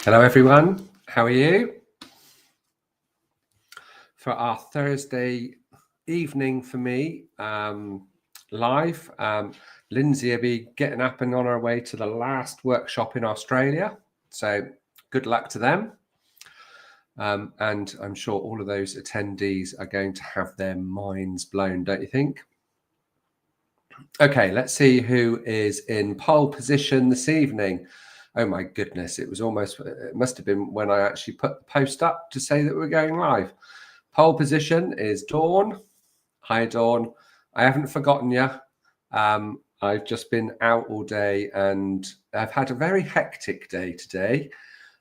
Hello everyone, how are you? For our Thursday evening for me, live, Lindsay will be getting up and on her way to the last workshop in Australia. So good luck to them. And I'm sure all of those attendees are going to have their minds blown, don't you think? Okay, let's see who is in pole position this evening. Oh my goodness, it must have been when I actually put the post up to say that we're going live. Pole position is Dawn. Hi, Dawn. I haven't forgotten you. I've just been out all day and I've had a very hectic day today.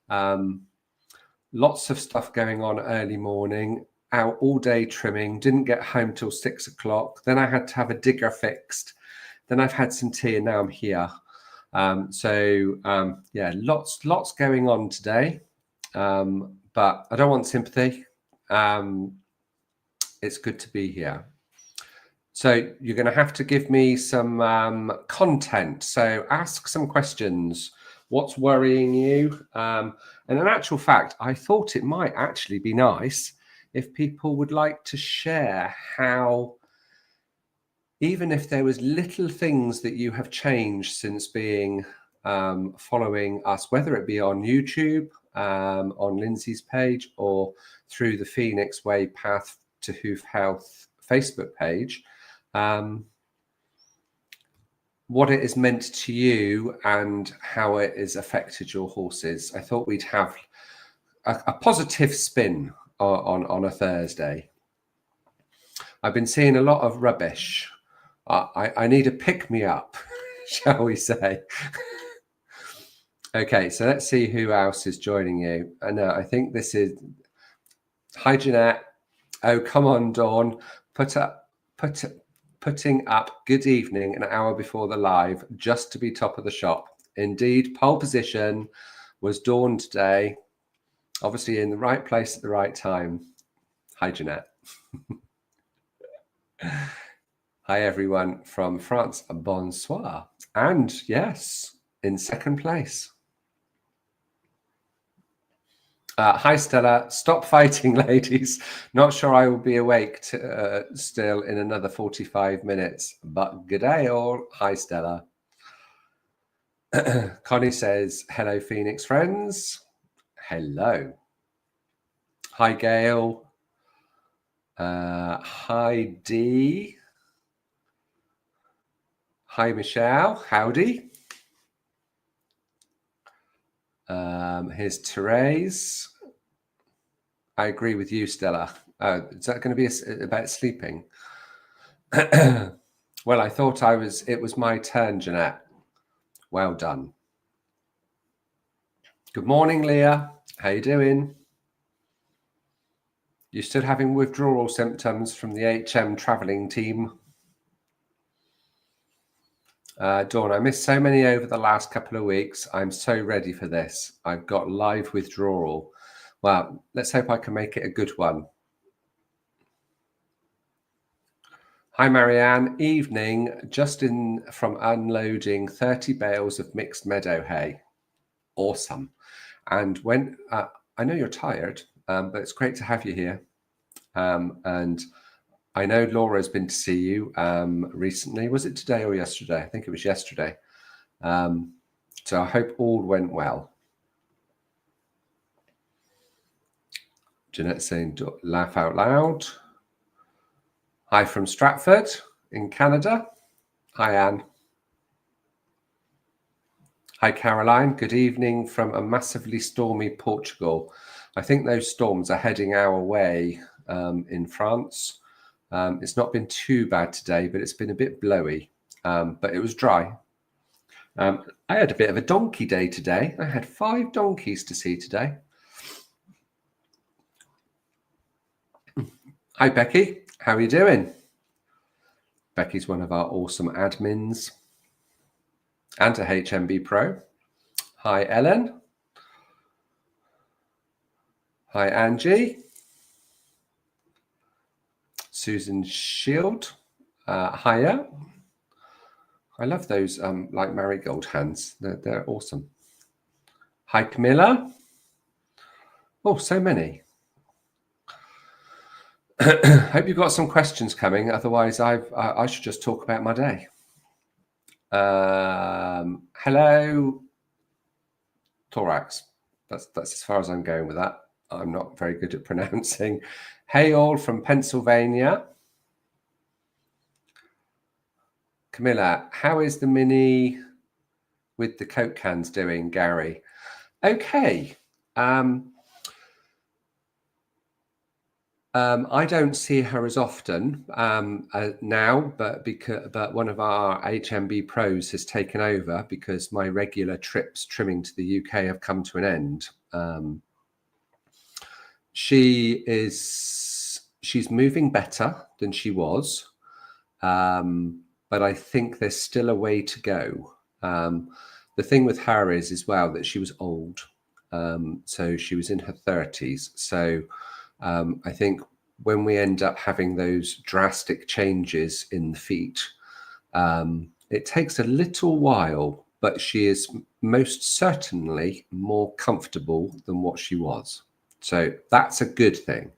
Lots of stuff going on early morning, out all day trimming, didn't get home till 6 o'clock. Then I had to have a digger fixed. Then I've had some tea and now I'm here. Yeah, lots going on today, but I don't want sympathy. It's good to be here. So you're going to have to give me some content. So ask some questions. What's worrying you? And in actual fact, I thought it might actually be nice if people would like to share how, even if there was little things that you have changed since being following us, whether it be on YouTube, on Lindsay's page, or through the Phoenix Way Path to Hoof Health Facebook page, what it has meant to you and how it has affected your horses. I thought we'd have a positive spin on a Thursday. I've been seeing a lot of rubbish. I need a pick-me-up, shall we say. Okay, so let's see who else is joining you. And I think this is... Hi, Jeanette. Oh, come on, Dawn. Putting up good evening an hour before the live, just to be top of the shop. Indeed, pole position was Dawn today. Obviously in the right place at the right time. Hi, Jeanette. Hi, everyone from France. Bonsoir. And yes, in second place. Hi, Stella. Stop fighting, ladies. Not sure I will be awake still in another 45 minutes. But good day, all. Hi, Stella. Connie says, hello, Phoenix friends. Hello. Hi, Gail. Hi, Dee. Hi, Michelle. Howdy. Here's Therese. I agree with you, Stella. Is that going to be about sleeping? Well, I thought it was my turn, Jeanette. Well done. Good morning, Leah. How you doing? You're still having withdrawal symptoms from the HM traveling team? Dawn, I missed so many over the last couple of weeks. I'm so ready for this. I've got live withdrawal. Well, let's hope I can make it a good one. Hi, Marianne. Evening, just in from unloading 30 bales of mixed meadow hay. Awesome. And when I know you're tired, but it's great to have you here. And I know Laura's been to see you recently. Was it today or yesterday? I think it was yesterday. So I hope all went well. Jeanette saying, laugh out loud. Hi from Stratford in Canada. Hi, Anne. Hi, Caroline. Good evening from a massively stormy Portugal. I think those storms are heading our way in France. It's not been too bad today, but it's been a bit blowy, but it was dry. I had a bit of a donkey day today. I had 5 donkeys to see today. Hi, Becky. How are you doing? Becky's one of our awesome admins and a HMB Pro. Hi, Ellen. Hi, Angie. Susan Shield. Hiya. I love those like marigold hands. They're awesome. Hi, Camilla. Oh, so many. Hope you've got some questions coming. Otherwise, I should just talk about my day. Hello, thorax. That's as far as I'm going with that. I'm not very good at pronouncing. Hey, all from Pennsylvania. Camilla, how is the mini with the Coke cans doing, Garry? Okay. I don't see her as often now, but one of our HMB pros has taken over because my regular trips trimming to the UK have come to an end. She's moving better than she was, but I think there's still a way to go. The thing with her is as well that she was old, so she was in her 30s. So I think when we end up having those drastic changes in the feet, it takes a little while, but she is most certainly more comfortable than what she was. So that's a good thing.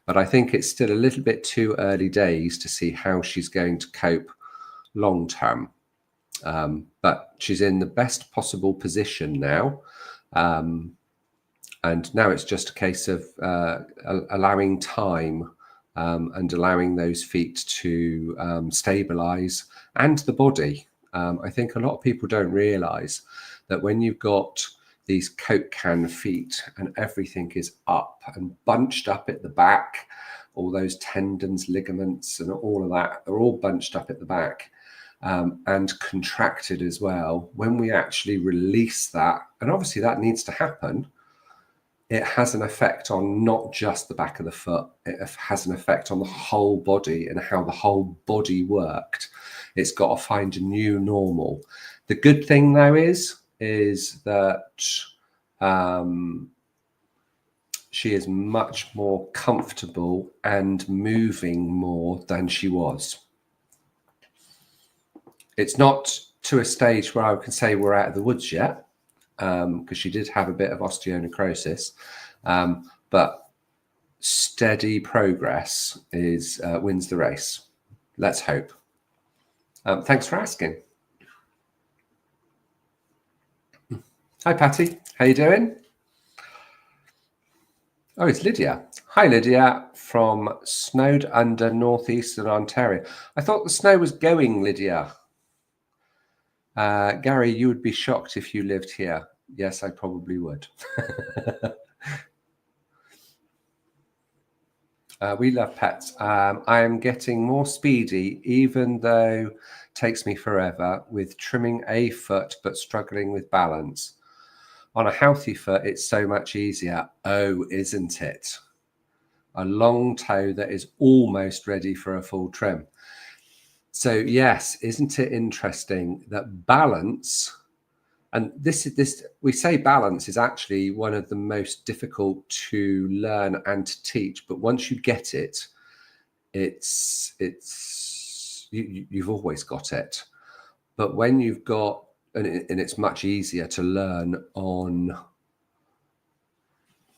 But I think it's still a little bit too early days to see how she's going to cope long term. But she's in the best possible position now. And now it's just a case of allowing time and allowing those feet to stabilize, and the body. I think a lot of people don't realize that when you've got these Coke can feet and everything is up and bunched up at the back, all those tendons, ligaments, and all of that, they're all bunched up at the back. And contracted as well. When we actually release that, and obviously that needs to happen, it has an effect on not just the back of the foot, it has an effect on the whole body and how the whole body worked. It's got to find a new normal. The good thing though is that she is much more comfortable and moving more than she was. It's not to a stage where I can say we're out of the woods yet, because she did have a bit of osteonecrosis, but steady progress is wins the race. Let's hope. Thanks for asking. Hi, Patty. How you doing? Oh, it's Lydia. Hi, Lydia, from snowed under northeastern Ontario. I thought the snow was going, Lydia. Garry, you would be shocked if you lived here. Yes, I probably would. We love pets. I am getting more speedy, even though it takes me forever, with trimming a foot, but struggling with balance. On a healthy foot, it's so much easier. Oh, isn't it? A long toe that is almost ready for a full trim. So yes, isn't it interesting that balance, and this we say balance is actually one of the most difficult to learn and to teach, but once you get it, you've always got it. But when you've got, and it's much easier to learn on,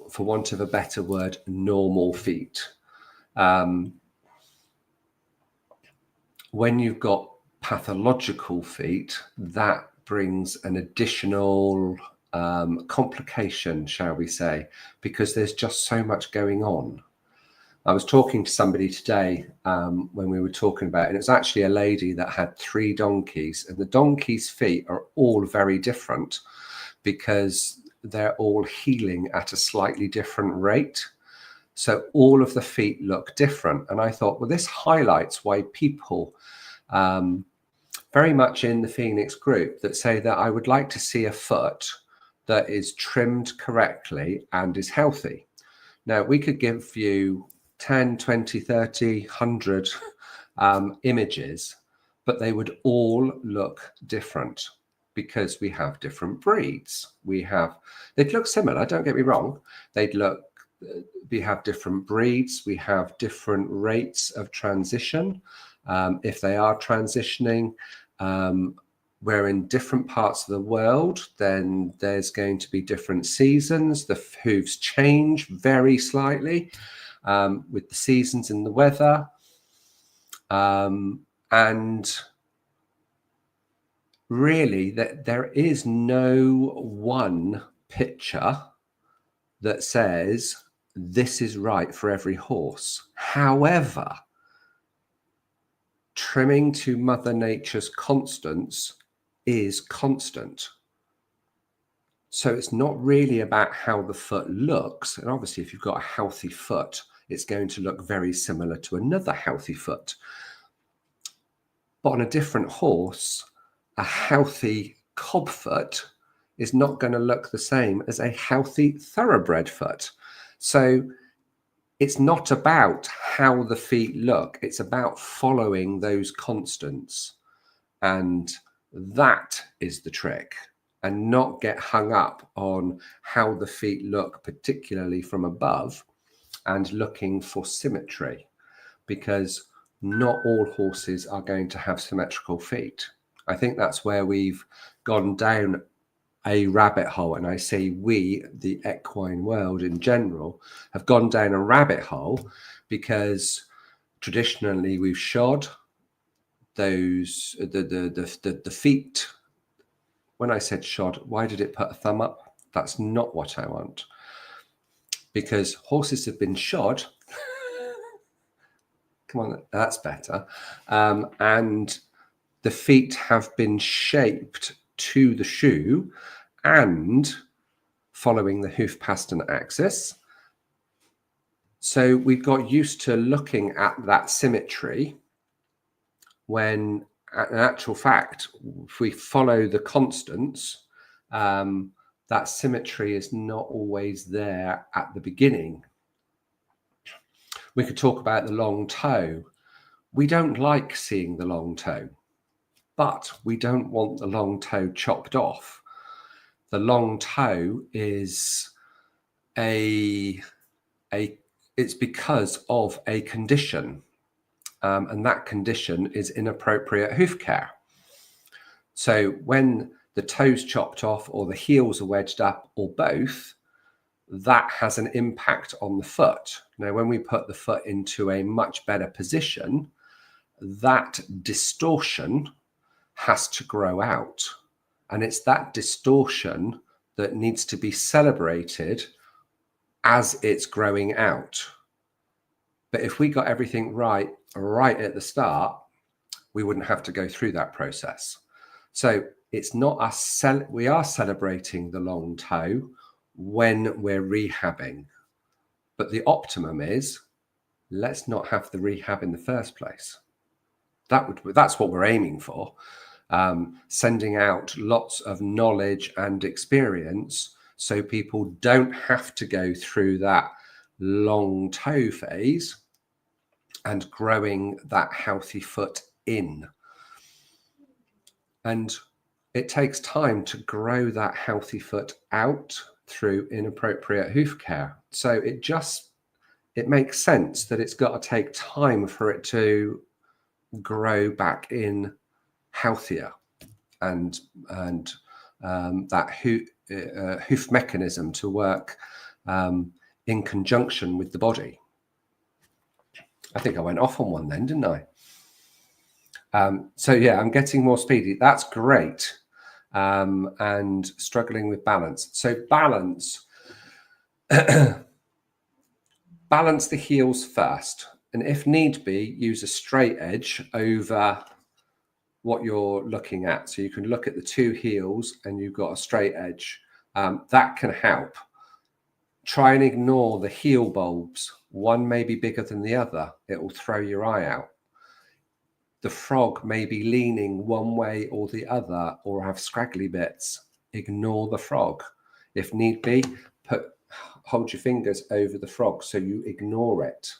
for want of a better word, normal feet. When you've got pathological feet, that brings an additional complication, shall we say, because there's just so much going on. I was talking to somebody today when we were talking about it, and it's actually a lady that had 3 donkeys, and the donkeys' feet are all very different because they're all healing at a slightly different rate. So all of the feet look different. And I thought, well, this highlights why people very much in the Phoenix group that say that I would like to see a foot that is trimmed correctly and is healthy. Now, we could give you 10, 20, 30, 100 images, but they would all look different because we have different breeds. They'd look similar, don't get me wrong. We have different breeds. We have different rates of transition. If they are transitioning, we're in different parts of the world, then there's going to be different seasons. The hooves change very slightly with the seasons and the weather. And really, there is no one picture that says this is right for every horse. However, trimming to Mother Nature's constants is constant. So it's not really about how the foot looks. And obviously, if you've got a healthy foot, it's going to look very similar to another healthy foot. But on a different horse, a healthy cob foot is not going to look the same as a healthy thoroughbred foot. So it's not about how the feet look. It's about following those constants. And that is the trick. And not get hung up on how the feet look, particularly from above, and looking for symmetry. Because not all horses are going to have symmetrical feet. I think that's where we've gone down a rabbit hole, and I say we, the equine world in general, have gone down a rabbit hole because traditionally we've shod those the feet. When I said shod, why did it put a thumb up? That's not what I want, because horses have been shod. Come on, that's better. And the feet have been shaped to the shoe and following the hoof pastern axis. So we got used to looking at that symmetry when, in actual fact, if we follow the constants, that symmetry is not always there at the beginning. We could talk about the long toe. We don't like seeing the long toe, but we don't want the long toe chopped off. The long toe is it's because of a condition, and that condition is inappropriate hoof care. So when the toe's chopped off or the heels are wedged up or both, that has an impact on the foot. Now, when we put the foot into a much better position, that distortion has to grow out. And it's that distortion that needs to be celebrated as it's growing out. But if we got everything right at the start, we wouldn't have to go through that process. So it's not us, we are celebrating the long toe when we're rehabbing. But the optimum is, let's not have the rehab in the first place. That's what we're aiming for. Sending out lots of knowledge and experience so people don't have to go through that long toe phase and growing that healthy foot in. And it takes time to grow that healthy foot out through inappropriate hoof care. So it makes sense that it's got to take time for it to grow back in healthier, and that hoof mechanism to work in conjunction with the body. I think I went off on one then, didn't I? So yeah, I'm getting more speedy. That's great. And struggling with balance. So balance the heels first. And if need be, use a straight edge over what you're looking at. So you can look at the two heels and you've got a straight edge. That can help. Try and ignore the heel bulbs. One may be bigger than the other. It will throw your eye out. The frog may be leaning one way or the other or have scraggly bits. Ignore the frog. If need be, hold your fingers over the frog so you ignore it.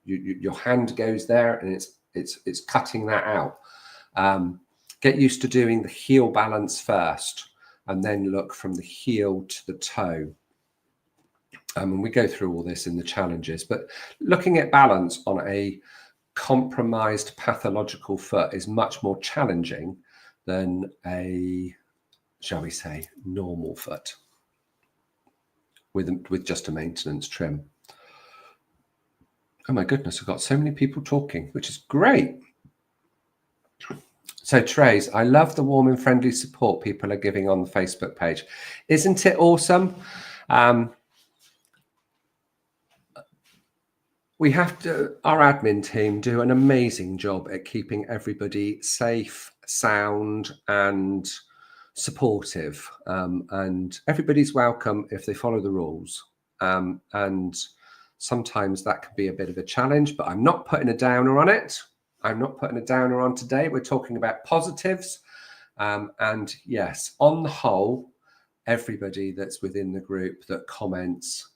Your hand goes there and it's cutting that out. Get used to doing the heel balance first and then look from the heel to the toe. And we go through all this in the challenges, but looking at balance on a compromised pathological foot is much more challenging than a, shall we say, normal foot with just a maintenance trim. Oh my goodness, I've got so many people talking, which is great. So Trace, I love the warm and friendly support people are giving on the Facebook page. Isn't it awesome? We have to, our admin team do an amazing job at keeping everybody safe, sound, and supportive. And everybody's welcome if they follow the rules. And sometimes that can be a bit of a challenge, but I'm not putting a downer on it. I'm not putting a downer on today. We're talking about positives. And yes, on the whole, everybody that's within the group that comments,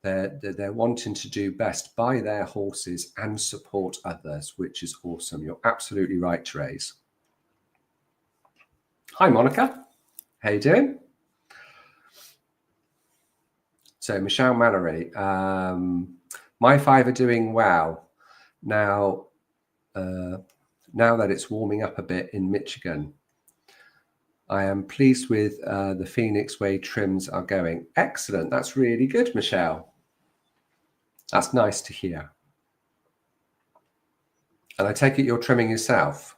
they're wanting to do best by their horses and support others, which is awesome. You're absolutely right, Therese. Hi, Monica. How you doing? So Michelle Mallory, my 5 are doing well. Now that it's warming up a bit in Michigan, I am pleased with the Phoenix Way trims are going. Excellent. That's really good, Michelle. That's nice to hear. And I take it you're trimming yourself.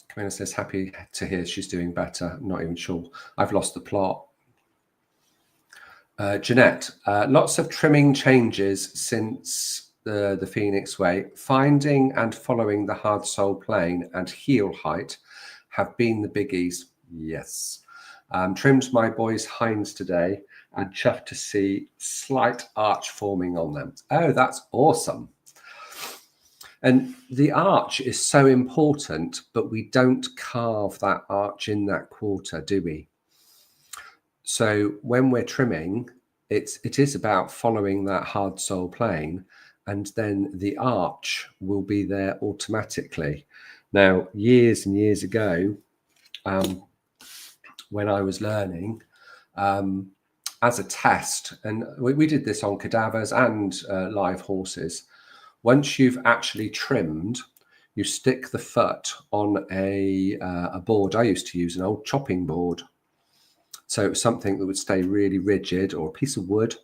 Camilla says, happy to hear she's doing better. I'm not even sure. I've lost the plot. Jeanette, lots of trimming changes since the Phoenix Way. Finding and following the hard sole plane and heel height have been the biggies. Yes. Trimmed my boy's hinds today and chuffed to see slight arch forming on them. Oh, that's awesome. And the arch is so important, but we don't carve that arch in that quarter, do we? So when we're trimming, it is about following that hard sole plane, and then the arch will be there automatically. Now, years and years ago, when I was learning, as a test, and we did this on cadavers and live horses, once you've actually trimmed, you stick the foot on a board. I used to use an old chopping board. So it was something that would stay really rigid, or a piece of wood.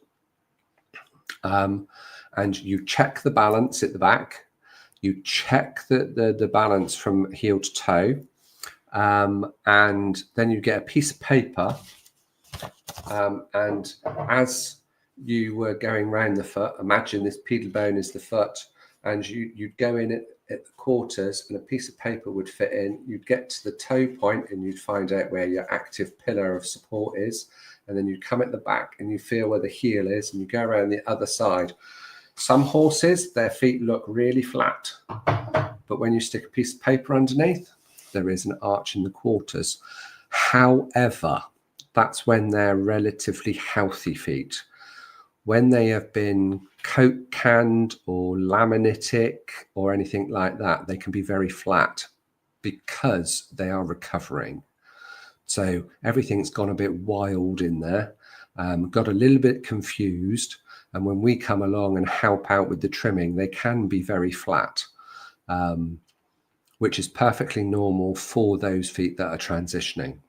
And you check the balance at the back. You check the balance from heel to toe. And then you get a piece of paper. And as you were going round the foot, imagine this pedal bone is the foot, and you'd go in at the quarters and a piece of paper would fit in. You'd get to the toe point and you'd find out where your active pillar of support is. And then you'd come at the back and you feel where the heel is, and you go around the other side. Some horses, their feet look really flat, but when you stick a piece of paper underneath, there is an arch in the quarters. However, that's when they're relatively healthy feet. When they have been coke canned or laminitic or anything like that, they can be very flat because they are recovering. So everything's gone a bit wild in there, got a little bit confused. And when we come along and help out with the trimming, they can be very flat, which is perfectly normal for those feet that are transitioning.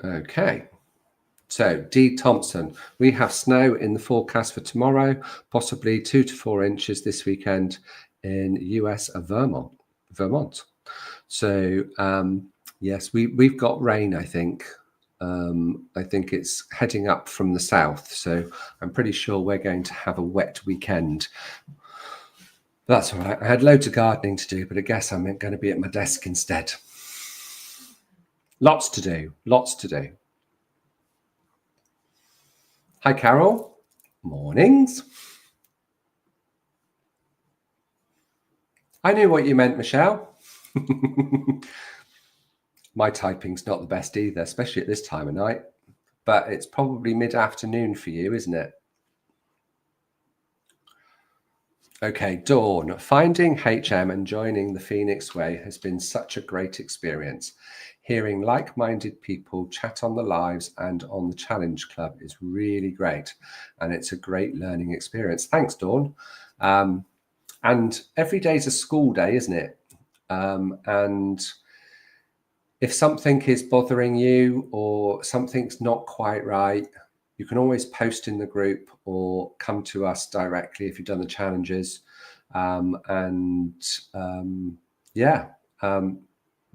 Okay. So D. Thompson, we have snow in the forecast for tomorrow, possibly 2 to 4 inches this weekend in US of Vermont. So yes, we've got rain, I think. I think it's heading up from the south. So I'm pretty sure we're going to have a wet weekend. That's all right. I had loads of gardening to do, but I guess I'm going to be at my desk instead. Lots to do, lots to do. Hi, Carol. Mornings. I knew what you meant, Michelle. My typing's not the best either, especially at this time of night. But it's probably mid-afternoon for you, isn't it? Okay, Dawn. Finding HM and joining the Phoenix Way has been such a great experience. Hearing like-minded people chat on the lives and on the Challenge Club is really great, and it's a great learning experience. Thanks, Dawn. And every day's a school day, isn't it? And if something is bothering you or something's not quite right, you can always post in the group or come to us directly if you've done the challenges.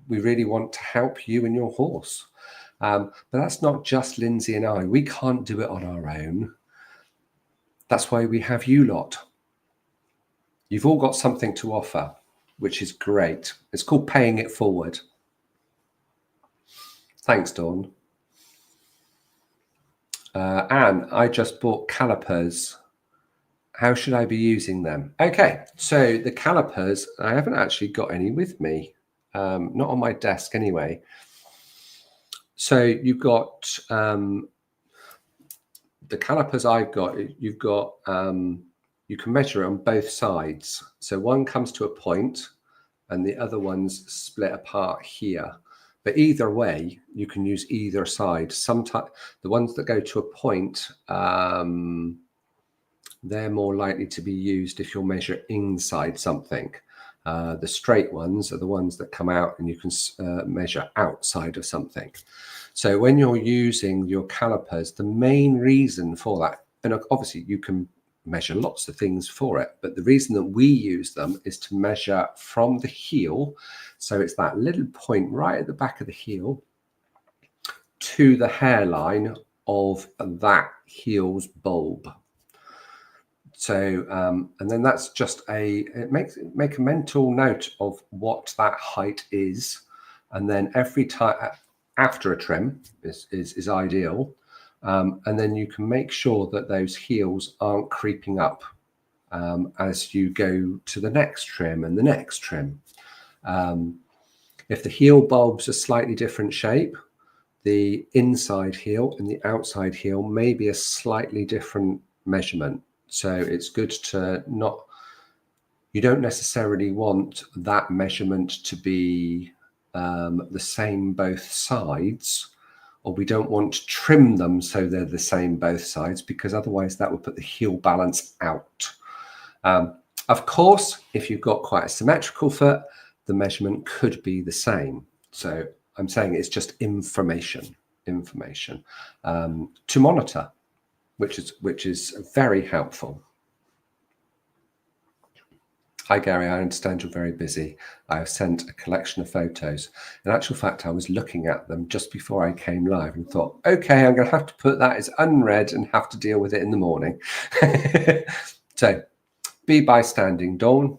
We really want to help you and your horse. But that's not just Lindsay and I. We can't do it on our own. That's why we have you lot. You've all got something to offer, which is great. It's called paying it forward. Thanks, Dawn. Anne, I just bought calipers. How should I be using them? Okay, so the calipers, I haven't actually got any with me. Not on my desk anyway. So you've got the calipers I've got, you've got, you can measure it on both sides. So one comes to a point and the other one's split apart here. But either way, you can use either side. Sometimes the ones that go to a point, they're more likely to be used if you'll measure inside something. The straight ones are the ones that come out and you can measure outside of something. So when you're using your calipers, the main reason for that, and obviously you can measure lots of things for it, but the reason that we use them is to measure from the heel. So it's that little point right at the back of the heel to the hairline of that heel's bulb. So, and then that's just make a mental note of what that height is. And then every time after a trim is ideal. And then you can make sure that those heels aren't creeping up as you go to the next trim and the next trim. If the heel bulbs are slightly different shape, the inside heel and the outside heel may be a slightly different measurement. So it's good to you don't necessarily want that measurement to be the same both sides, or we don't want to trim them so they're the same both sides, because otherwise that would put the heel balance out. Of course, if you've got quite a symmetrical foot, the measurement could be the same. So I'm saying it's just information to monitor, which is very helpful. Hi, Gary. I understand you're very busy. I have sent a collection of photos. In actual fact, I was looking at them just before I came live and thought, okay, I'm going to have to put that as unread and have to deal with it in the morning. So, be bystanding, Dawn.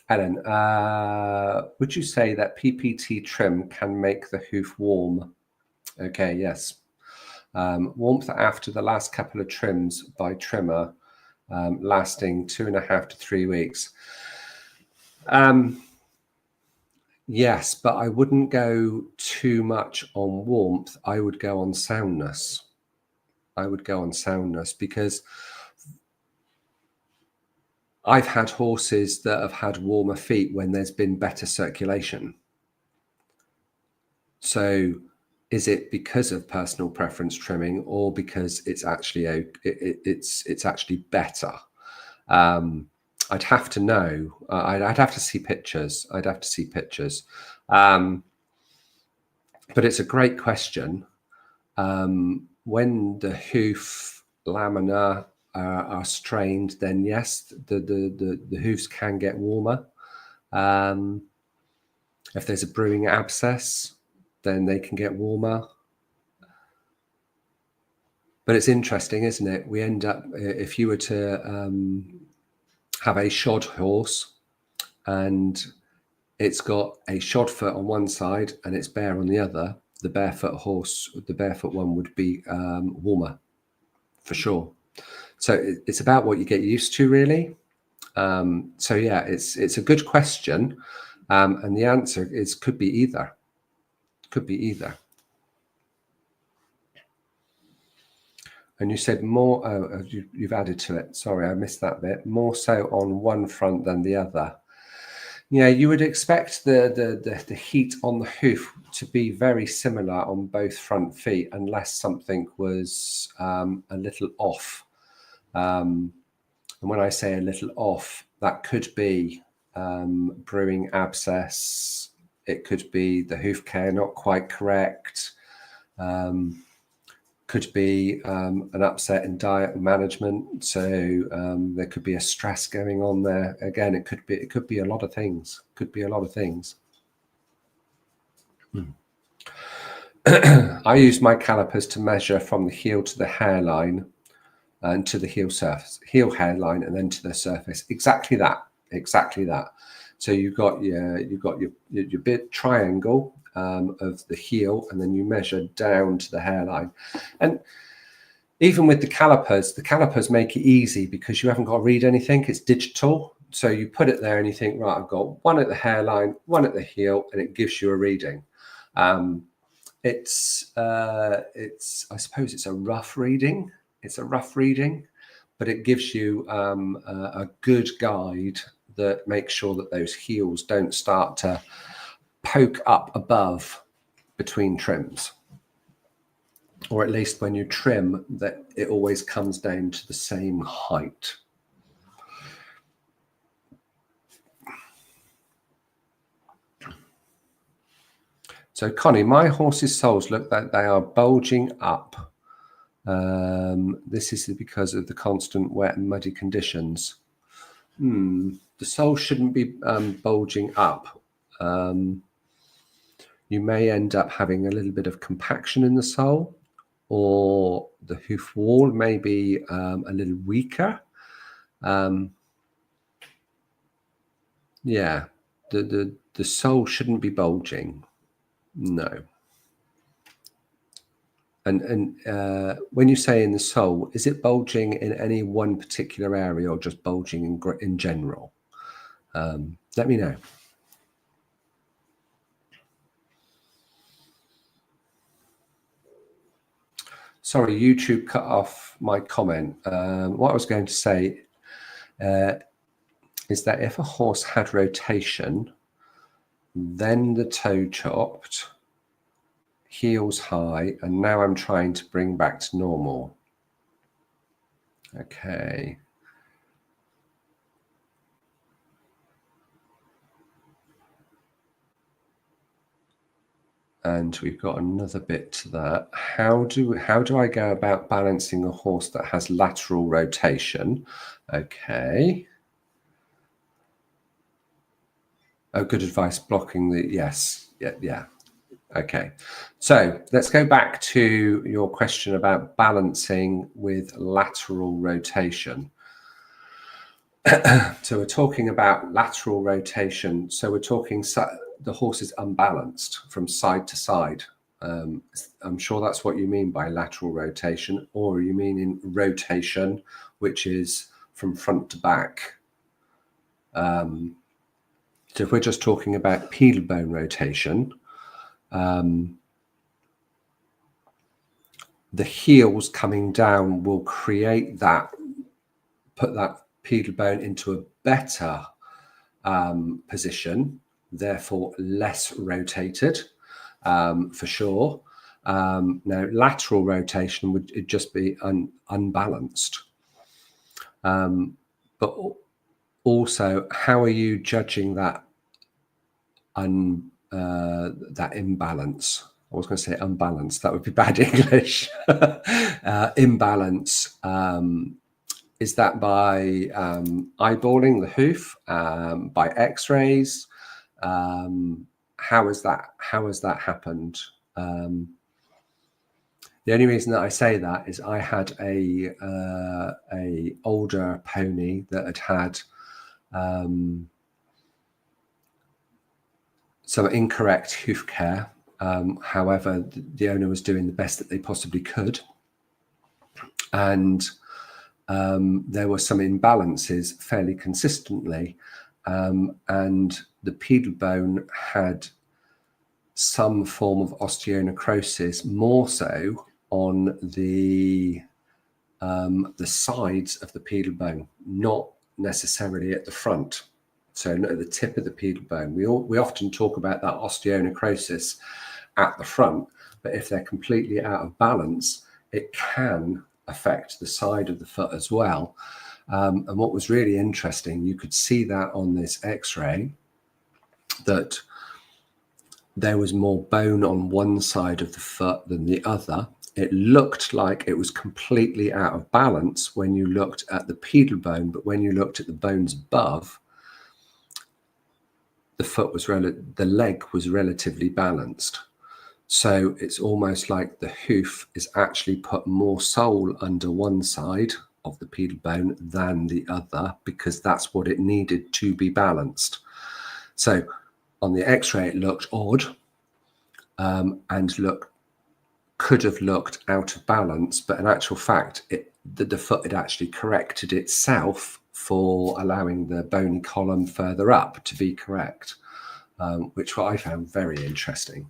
Ellen, would you say that PPT trim can make the hoof warm? Okay, yes. Warmth after the last couple of trims by trimmer, lasting 2.5 to 3 weeks. Yes, but I wouldn't go too much on warmth. I would go on soundness. Because I've had horses that have had warmer feet when there's been better circulation. So is it because of personal preference trimming, or because it's actually it's actually better? I'd have to know. I'd have to see pictures. But it's a great question. When the hoof lamina are strained, then yes, the hoofs can get warmer. If there's a brewing abscess, then they can get warmer. But it's interesting, isn't it? We end up, if you were to have a shod horse and it's got a shod foot on one side and it's bare on the other, the barefoot one would be warmer for sure. So it's about what you get used to, really. So yeah, it's a good question, and the answer could be either. And you said more. Oh, you've added to it. Sorry, I missed that bit. More so on one front than the other. Yeah, you would expect the heat on the hoof to be very similar on both front feet, unless something was a little off. And when I say a little off, that could be brewing abscess. It could be the hoof care not quite correct. Could be an upset in diet and management. So there could be a stress going on there. Again, it could be a lot of things. Could be a lot of things. I use my calipers to measure from the heel to the hairline and to the heel hairline, and then to the surface. Exactly that. So you've got your bit triangle of the heel, and then you measure down to the hairline. And even with the calipers make it easy because you haven't got to read anything. It's digital. So you put it there and you think, right, I've got one at the hairline, one at the heel, and it gives you a reading. It's I suppose it's a rough reading. It's a rough reading, but it gives you a good guide that makes sure that those heels don't start to poke up above between trims, or at least when you trim, that it always comes down to the same height. So Connie, my horse's soles look like they are bulging up. This is because of the constant wet and muddy conditions. The sole shouldn't be bulging up. You may end up having a little bit of compaction in the sole, or the hoof wall may be a little weaker. Yeah, the sole shouldn't be bulging. No. And when you say in the sole, is it bulging in any one particular area or just bulging in general? Let me know. Sorry, YouTube cut off my comment. What I was going to say is that if a horse had rotation, then the toe chopped, heels high, and now I'm trying to bring back to normal. Okay. And we've got another bit to that. How do I go about balancing a horse that has lateral rotation? Okay. Oh, good advice. Blocking the yes. Yeah. Okay. So let's go back to your question about balancing with lateral rotation. So we're talking about lateral rotation. So we're talking the horse is unbalanced from side to side. I'm sure that's what you mean by lateral rotation, or you mean in rotation, which is from front to back. So if we're just talking about pedal bone rotation, the heels coming down will create that, put that pedal bone into a better position, therefore less rotated, for sure. Now, lateral rotation would just be unbalanced. But also, how are you judging that that imbalance? I was going to say unbalanced. That would be bad English. Imbalance. Is that by eyeballing the hoof, by X-rays? How has that happened? The only reason that I say that is I had a older pony that had some incorrect hoof care. However, the owner was doing the best that they possibly could, and there were some imbalances fairly consistently, and the pedal bone had some form of osteonecrosis, more so on the sides of the pedal bone, not necessarily at the front. So not at the tip of the pedal bone. We often talk about that osteonecrosis at the front, but if they're completely out of balance, it can affect the side of the foot as well. And what was really interesting, you could see that on this x-ray, that there was more bone on one side of the foot than the other. It looked like it was completely out of balance when you looked at the pedal bone, but when you looked at the bones above, the leg was relatively balanced. So it's almost like the hoof is actually put more sole under one side of the pedal bone than the other, because that's what it needed to be balanced. So on the x-ray it looked odd, and could have looked out of balance, but in actual fact the foot had actually corrected itself for allowing the bony column further up to be correct, which I found very interesting.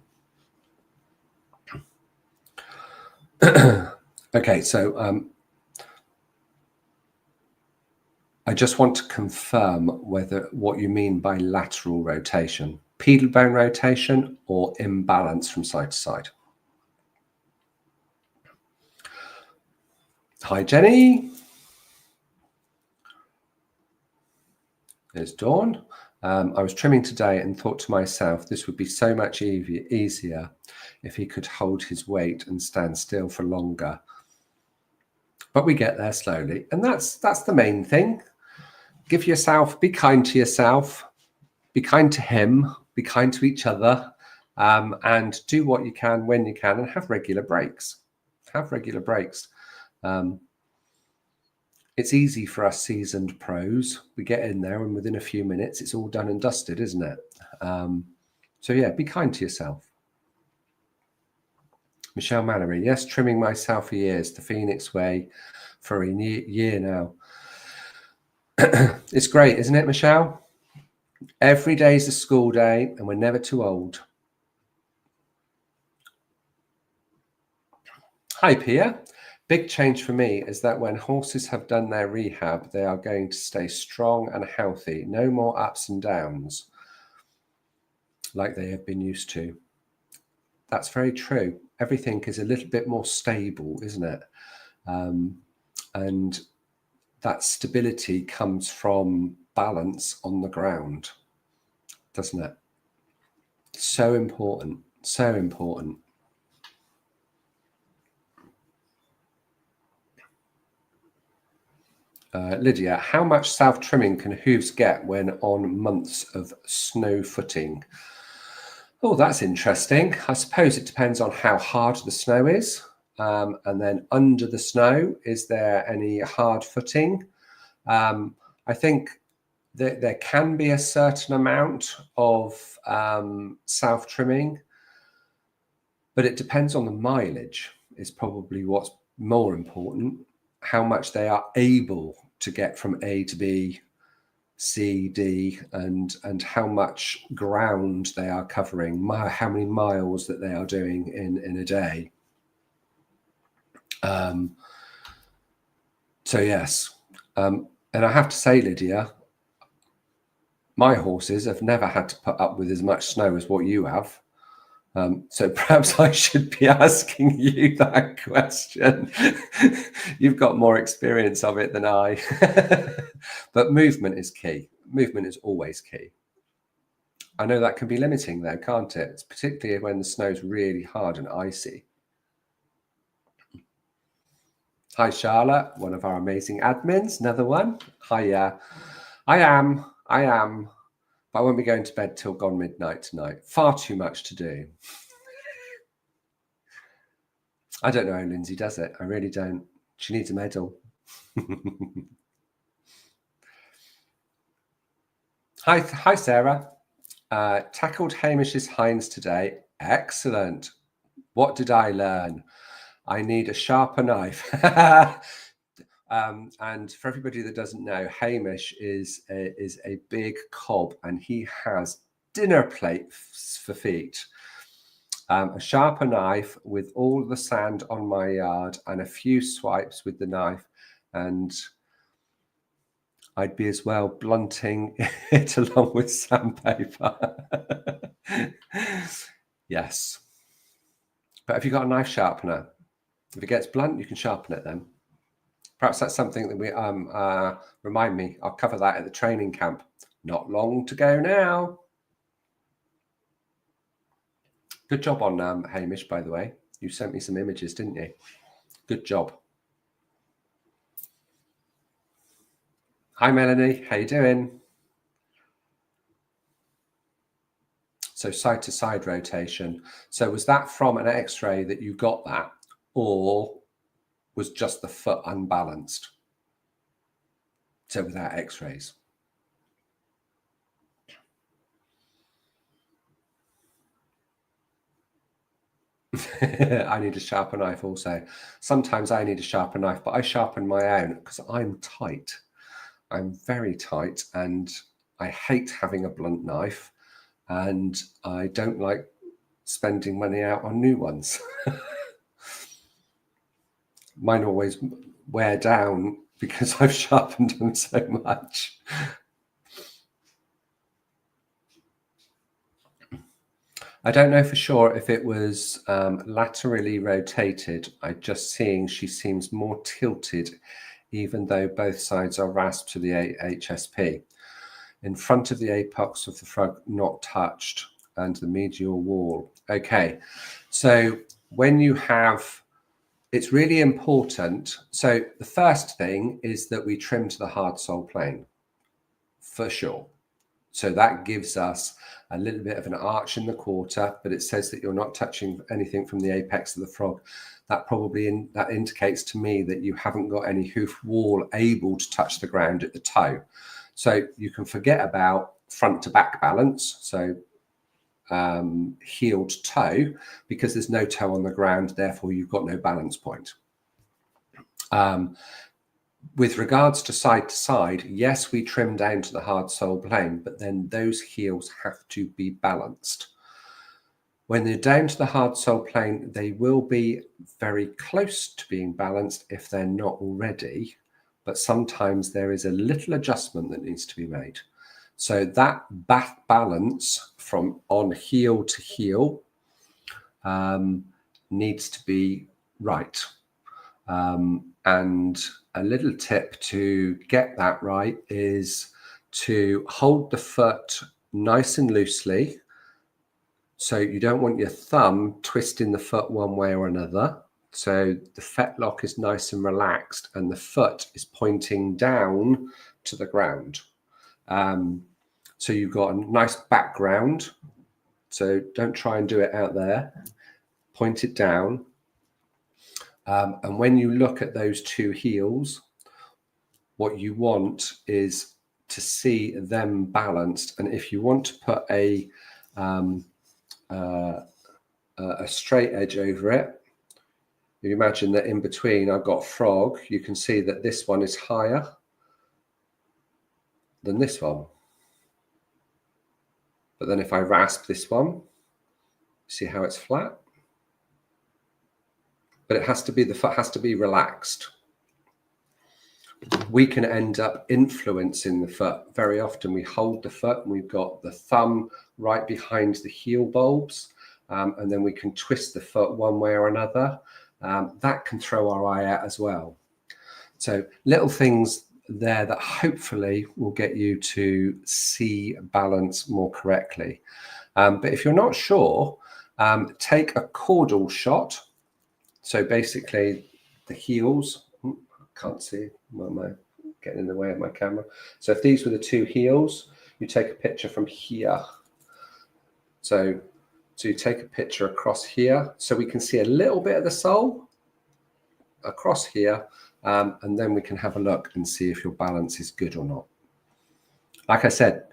Okay, so I just want to confirm what you mean by lateral rotation, pedal bone rotation or imbalance from side to side. Hi, Jenny. There's Dawn. I was trimming today and thought to myself, this would be so much easier if he could hold his weight and stand still for longer. But we get there slowly, and that's the main thing. Be kind to yourself, be kind to him, be kind to each other, and do what you can when you can, and have regular breaks. It's easy for us seasoned pros. We get in there and within a few minutes, it's all done and dusted, isn't it? So yeah, be kind to yourself. Michelle Mallory, yes, trimming myself for years, the Phoenix way for a year now. It's great, isn't it, Michelle? Every day is a school day and we're never too old. Hi, Pia. Big change for me is that when horses have done their rehab, they are going to stay strong and healthy. No more ups and downs like they have been used to. That's very true. Everything is a little bit more stable, isn't it? And that stability comes from balance on the ground, doesn't it? So important, so important. Lydia, how much self-trimming can hooves get when on months of snow footing? Oh, that's interesting. I suppose it depends on how hard the snow is. And then under the snow, is there any hard footing? I think that there can be a certain amount of self-trimming, but it depends on the mileage is probably what's more important. How much they are able to get from A to B, C, D, and how much ground they are covering, how many miles that they are doing in a day. So yes, and I have to say, Lydia, my horses have never had to put up with as much snow as what you have. So perhaps I should be asking you that question. You've got more experience of it than I. But movement is key. Movement is always key. I know that can be limiting though, can't it? It's particularly when the snow's really hard and icy. Hi, Charlotte, one of our amazing admins, another one. Hi, I am. But I won't be going to bed till gone midnight tonight. Far too much to do. I don't know how Lindsay does it. I really don't. She needs a medal. Hi, Sarah. Tackled Hamish's hinds today. Excellent. What did I learn? I need a sharper knife. And for everybody that doesn't know, Hamish is a big cob, and he has dinner plates for feet. A sharper knife with all the sand on my yard and a few swipes with the knife, and I'd be as well blunting it along with sandpaper. Yes. But have you got a knife sharpener? If it gets blunt, you can sharpen it then. Perhaps that's something that we remind me. I'll cover that at the training camp. Not long to go now. Good job on Hamish, by the way. You sent me some images, didn't you? Good job. Hi, Melanie. How you doing? So side-to-side rotation. So was that from an X-ray that you got that, or was just the foot unbalanced? So without X-rays. I need a sharper knife also. Sometimes I need a sharper knife, but I sharpen my own because I'm tight. I'm very tight and I hate having a blunt knife, and I don't like spending money out on new ones. Mine always wear down because I've sharpened them so much. I don't know for sure if it was laterally rotated. I'm just seeing she seems more tilted, even though both sides are rasped to the HSP. In front of the apex of the frog, not touched, and the medial wall. Okay, so when you have, it's really important. So the first thing is that we trim to the hard sole plane, for sure. So that gives us a little bit of an arch in the quarter, but it says that you're not touching anything from the apex of the frog. That probably that indicates to me that you haven't got any hoof wall able to touch the ground at the toe. So you can forget about front to back balance. So heeled toe, because there's no toe on the ground, therefore you've got no balance point. With regards to side, yes, we trim down to the hard sole plane, but then those heels have to be balanced. When they're down to the hard sole plane, they will be very close to being balanced if they're not already, but sometimes there is a little adjustment that needs to be made. So that balance from on heel to heel needs to be right. And a little tip to get that right is to hold the foot nice and loosely. So you don't want your thumb twisting the foot one way or another. So the fetlock is nice and relaxed and the foot is pointing down to the ground. So you've got a nice background. So don't try and do it out there. Point it down. And when you look at those two heels, what you want is to see them balanced. And if you want to put a straight edge over it, you imagine that in between I've got frog. You can see that this one is higher than this one. But then if I rasp this one, see how it's flat? But it has to be, the foot has to be relaxed. We can end up influencing the foot. Very often we hold the foot and we've got the thumb right behind the heel bulbs, and then we can twist the foot one way or another. That can throw our eye out as well. So little things there that hopefully will get you to see balance more correctly. But if you're not sure, take a caudal shot. So basically the heels, can't see, why am I getting in the way of my camera? So if these were the two heels, you take a picture from here. So you take a picture across here, so we can see a little bit of the sole across here, and then we can have a look and see if your balance is good or not. Like I said,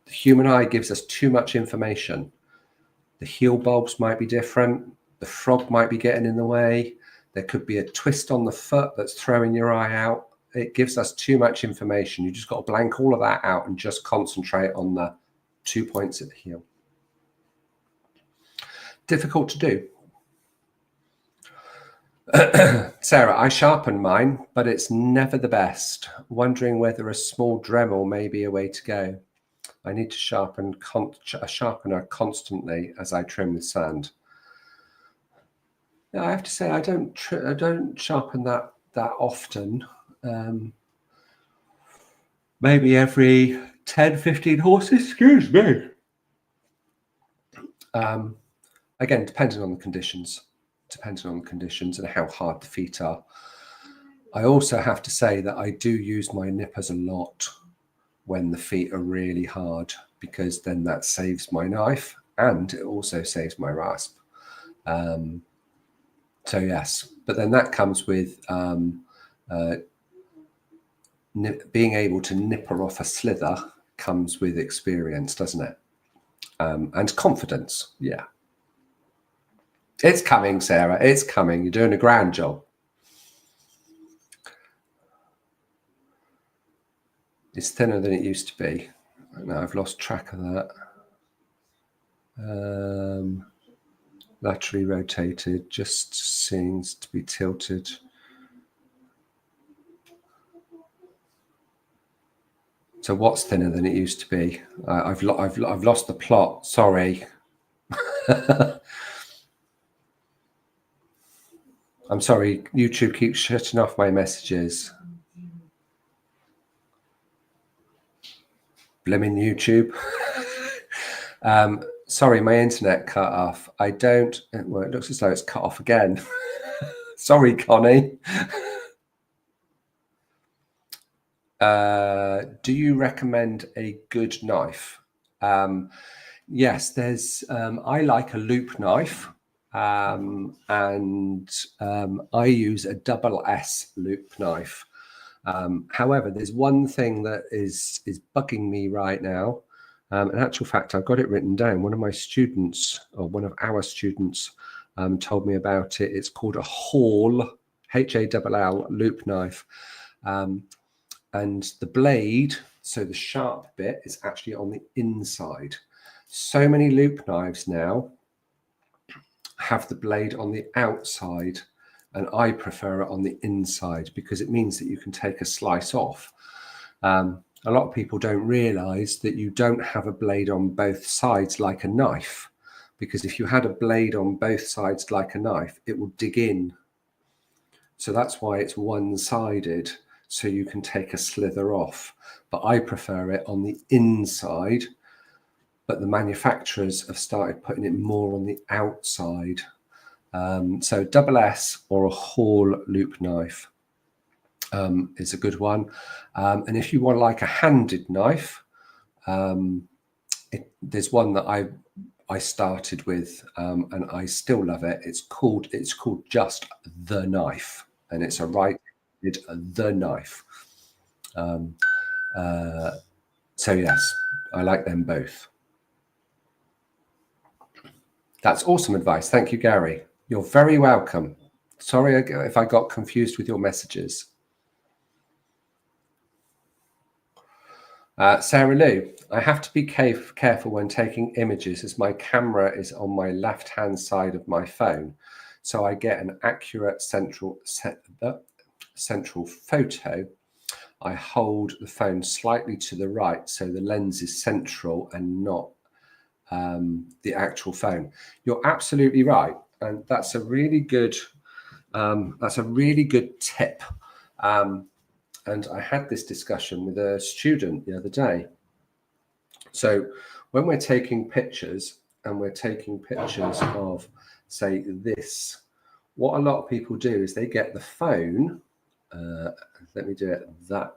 the human eye gives us too much information. The heel bulbs might be different. The frog might be getting in the way. There could be a twist on the foot that's throwing your eye out. It gives us too much information. You just got to blank all of that out and just concentrate on the 2 points at the heel. Difficult to do. Sarah, I sharpen mine, but it's never the best. Wondering whether a small Dremel may be a way to go. I need to sharpen a sharpener constantly as I trim with sand. Yeah, I have to say I don't sharpen that often. maybe every 10, 15 horses, excuse me. Again, depending on the conditions and how hard the feet are. I also have to say that I do use my nippers a lot when the feet are really hard, because then that saves my knife and it also saves my rasp. So yes, but then that comes with being able to nipper off a slither comes with experience, doesn't it? And confidence. Yeah. It's coming, Sarah. It's coming. You're doing a grand job. It's thinner than it used to be. Now I've lost track of that. Laterally rotated, just seems to be tilted. So what's thinner than it used to be? I've lost the plot. Sorry. I'm sorry. YouTube keeps shutting off my messages. Blimmin' YouTube. Sorry, my internet cut off. Well, it looks as though it's cut off again. Sorry, Connie. Do you recommend a good knife? Yes, there's. I like a loop knife, and I use a double S loop knife. However, there's one thing that is bugging me right now. In actual fact, I've got it written down. One of my students, or one of our students, told me about it. It's called a Hall, Hall loop knife. And the blade, so the sharp bit, is actually on the inside. So many loop knives now have the blade on the outside, and I prefer it on the inside because it means that you can take a slice off. A lot of people don't realize that you don't have a blade on both sides like a knife, because if you had a blade on both sides like a knife, it will dig in. So that's why it's one-sided, so you can take a slither off. But I prefer it on the inside, but the manufacturers have started putting it more on the outside. So double S or a Hall loop knife is a good one. And if you want like a handed knife, there's one that I started with, and I still love it. It's called just the knife, and it's a right-handed the knife. So yes, I like them both. That's awesome advice. Thank you, Gary. You're very welcome. Sorry if I got confused with your messages. Sarah Lou, I have to be careful when taking images as my camera is on my left-hand side of my phone, so I get an accurate central photo. I hold the phone slightly to the right, so the lens is central and not the actual phone. You're absolutely right, and that's a really good tip. And I had this discussion with a student the other day. So when we're taking pictures, and we're taking pictures of, say, this, what a lot of people do is they get the phone. Let me do it that.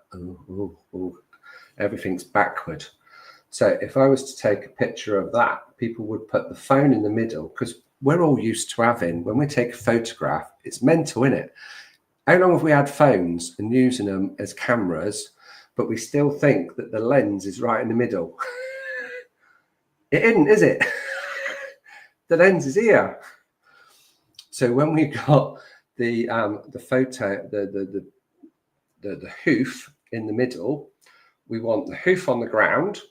Everything's backward. So if I was to take a picture of that, people would put the phone in the middle, because we're all used to having, when we take a photograph, it's mental, isn't it? How long have we had phones and using them as cameras, but we still think that the lens is right in the middle? It isn't, is it? The lens is here. So when we got the photo, the hoof in the middle, we want the hoof on the ground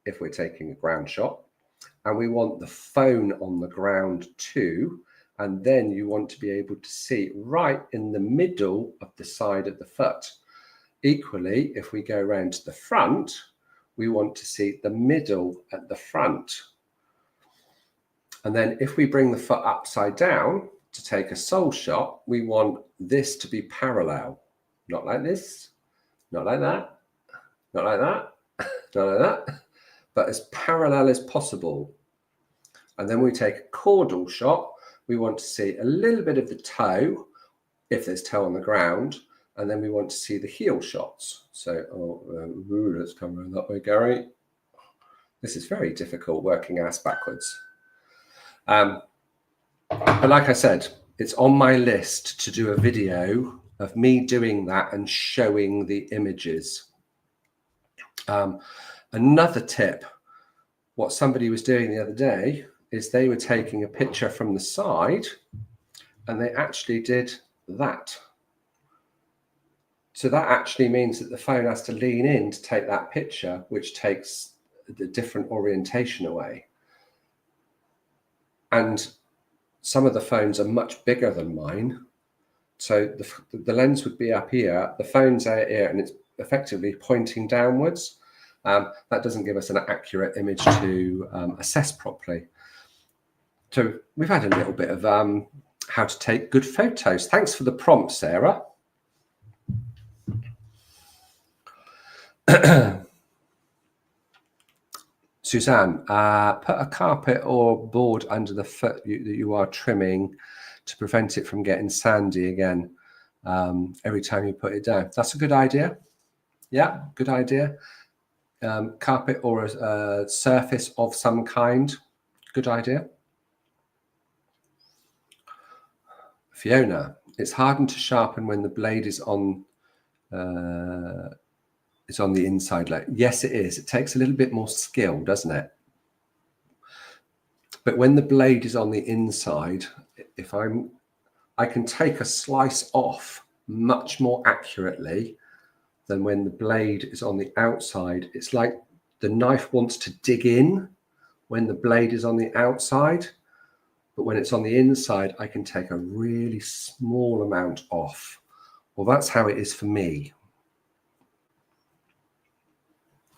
if we're taking a ground shot, and we want the phone on the ground too. And then you want to be able to see right in the middle of the side of the foot. Equally, if we go around to the front, we want to see the middle at the front. And then if we bring the foot upside down to take a sole shot, we want this to be parallel. Not like this, not like that, not like that, not like that, but as parallel as possible. And then we take a caudal shot. We want to see a little bit of the toe, if there's toe on the ground, and then we want to see the heel shots. So, let's come around that way, Garry. This is very difficult working ass backwards. But like I said, it's on my list to do a video of me doing that and showing the images. Another tip, what somebody was doing the other day is they were taking a picture from the side and they actually did that. So that actually means that the phone has to lean in to take that picture, which takes the different orientation away. And some of the phones are much bigger than mine. So the lens would be up here, the phone's out here, and it's effectively pointing downwards. That doesn't give us an accurate image to assess properly. So we've had a little bit of how to take good photos. Thanks for the prompt, Sarah. Suzanne, put a carpet or board under the foot that you are trimming to prevent it from getting sandy again every time you put it down. That's a good idea. Yeah, good idea. Carpet or a surface of some kind. Good idea. Fiona, it's hardened to sharpen when the blade is on the inside. Yes, it is. It takes a little bit more skill, doesn't it? But when the blade is on the inside, I can take a slice off much more accurately than when the blade is on the outside. It's like the knife wants to dig in when the blade is on the outside, but when it's on the inside, I can take a really small amount off. Well, that's how it is for me.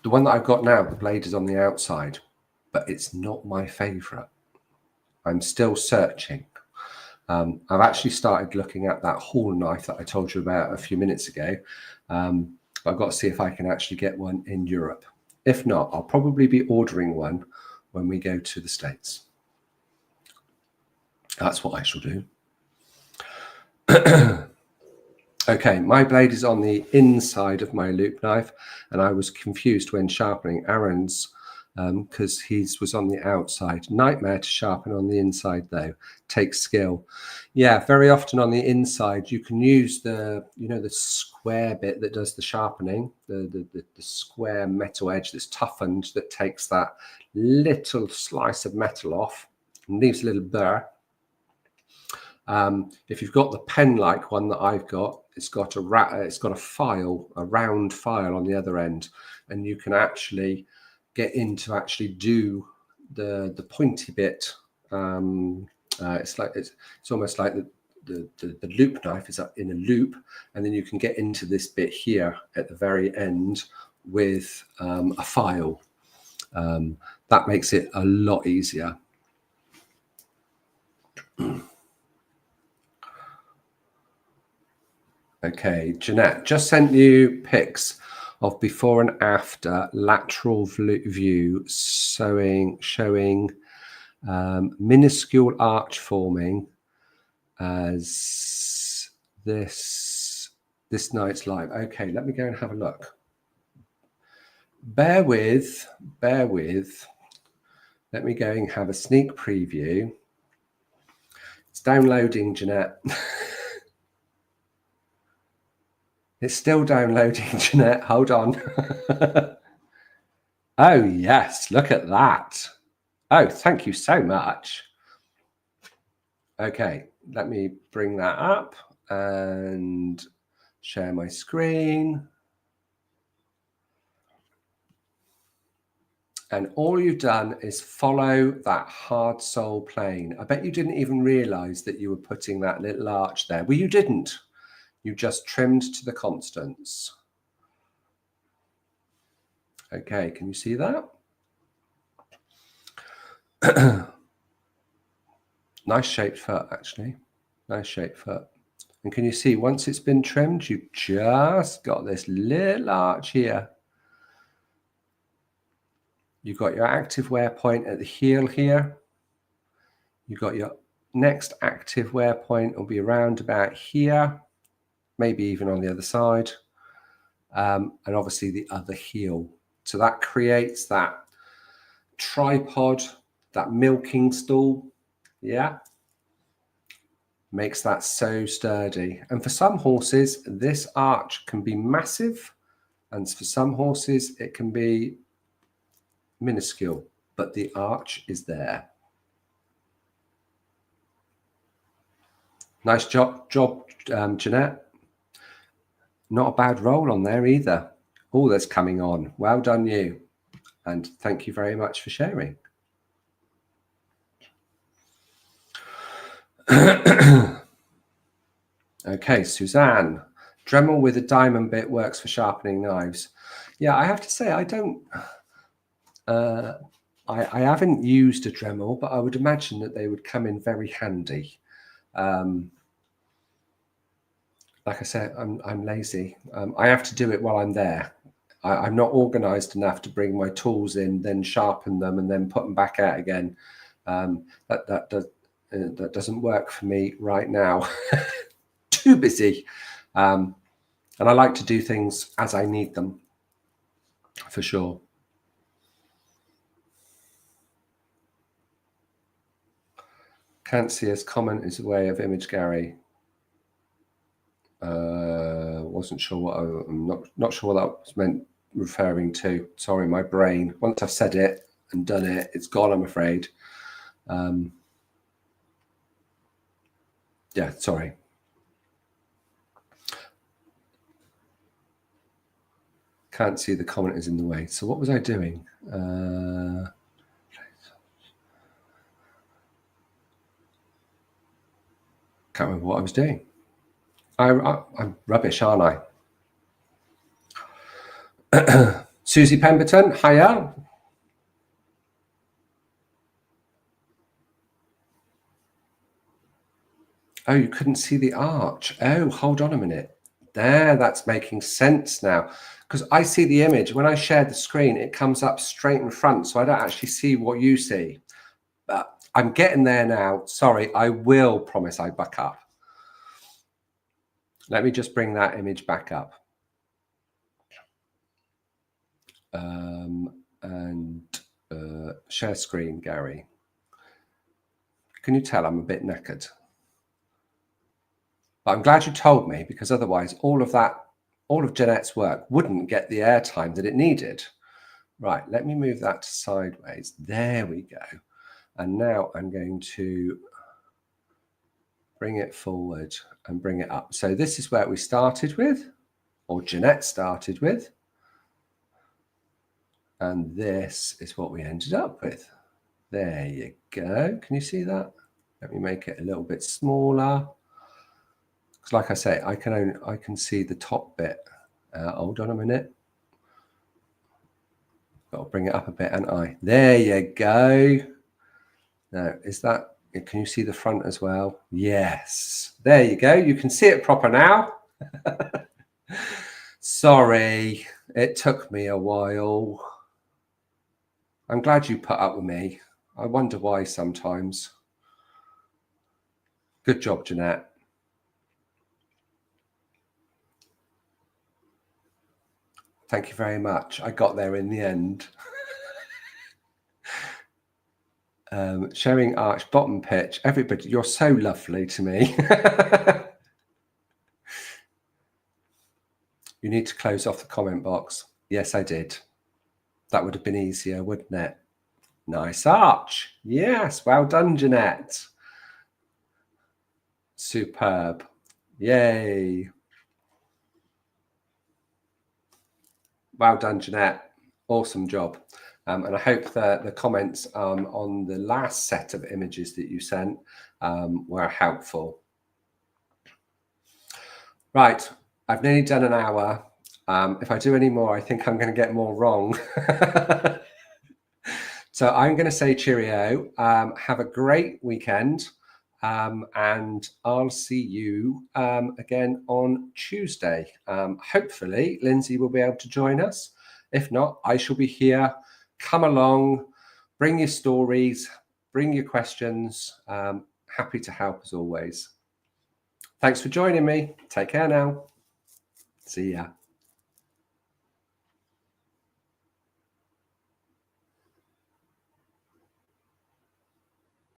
The one that I've got now, the blade is on the outside, but it's not my favorite. I'm still searching. I've actually started looking at that Hall knife that I told you about a few minutes ago. I've got to see if I can actually get one in Europe. If not, I'll probably be ordering one when we go to the States. That's what I shall do. Okay, my blade is on the inside of my loop knife, and I was confused when sharpening Aaron's because his was on the outside. Nightmare to sharpen on the inside though. Takes skill. Yeah, very often on the inside you can use the the square bit that does the sharpening, the square metal edge that's toughened that takes that little slice of metal off and leaves a little burr. If you've got the pen-like one that I've got, it's got a file, a round file on the other end, and you can actually get in to actually do the pointy bit. It's almost like the loop knife is in a loop, and then you can get into this bit here at the very end with a file. That makes it a lot easier. Okay, Jeanette, just sent you pics of before and after lateral view showing minuscule arch forming as this night's live. Okay, let me go and have a look. Bear with. Let me go and have a sneak preview. It's downloading, Jeanette. It's still downloading, Jeanette. Hold on. Oh, yes. Look at that. Oh, thank you so much. Okay, let me bring that up and share my screen. And all you've done is follow that hard sole plane. I bet you didn't even realize that you were putting that little arch there. Well, you didn't. You just trimmed to the constants. Okay, can you see that? Nice shaped foot, actually. Nice shaped foot. And can you see, once it's been trimmed, you've just got this little arch here. You've got your active wear point at the heel here. You've got your next active wear point will be around about here, maybe even on the other side. And obviously the other heel. So that creates that tripod, that milking stool. Yeah. Makes that so sturdy. And for some horses, this arch can be massive. And for some horses, it can be minuscule, but the arch is there. Nice job, Jeanette. Not a bad roll on there either. Oh, that's coming on. Well done, you. And thank you very much for sharing. Okay, Suzanne. Dremel with a diamond bit works for sharpening knives. Yeah, I have to say, I don't... I haven't used a Dremel, but I would imagine that they would come in very handy. Like I said, I'm lazy. I have to do it while I'm there. I'm not organized enough to bring my tools in, then sharpen them, and then put them back out again. That doesn't work for me right now. Too busy. And I like to do things as I need them, for sure. Can't see his comment is a way of image, Gary. Wasn't sure what I'm not sure what that was meant referring to. Sorry, my brain. Once I've said it and done it, it's gone, I'm afraid. Yeah, sorry. Can't see the comment is in the way. So what was I doing? Can't remember what I was doing. I'm rubbish, aren't I? Susie Pemberton, hiya. Oh, you couldn't see the arch. Oh, hold on a minute. There, that's making sense now. Because I see the image. When I share the screen, it comes up straight in front, so I don't actually see what you see. But I'm getting there now. Sorry, I will promise I buck up. Let me just bring that image back up. And share screen, Gary. Can you tell I'm a bit knackered? But I'm glad you told me, because otherwise all of Jeanette's work wouldn't get the airtime that it needed. Right, let me move that to sideways. There we go. And now I'm going to bring it forward and bring it up. So this is where we started with, or Jeanette started with. And this is what we ended up with. There you go. Can you see that? Let me make it a little bit smaller. Because like I say, I can see the top bit. Hold on a minute. Got to bring it up a bit, haven't I? There you go. Now, is that, can you see the front as well? Yes. There you go. You can see it proper now. Sorry, it took me a while. I'm glad you put up with me. I wonder why sometimes. Good job, Jeanette. Thank you very much. I got there in the end. Sharing arch bottom pitch. Everybody, you're so lovely to me. You need to close off the comment box. Yes, I did. That would have been easier, wouldn't it? Nice arch. Yes, well done, Jeanette. Superb. Yay. Well done, Jeanette. Awesome job. And I hope that the comments on the last set of images that you sent were helpful. Right, I've nearly done an hour. If I do any more, I think I'm going to get more wrong. So I'm going to say cheerio. Have a great weekend. and I'll see you again on Tuesday. Hopefully, Lindsay will be able to join us. If not, I shall be here. Come along, bring your stories, bring your questions. Happy to help as always. Thanks for joining me. Take care now. See ya.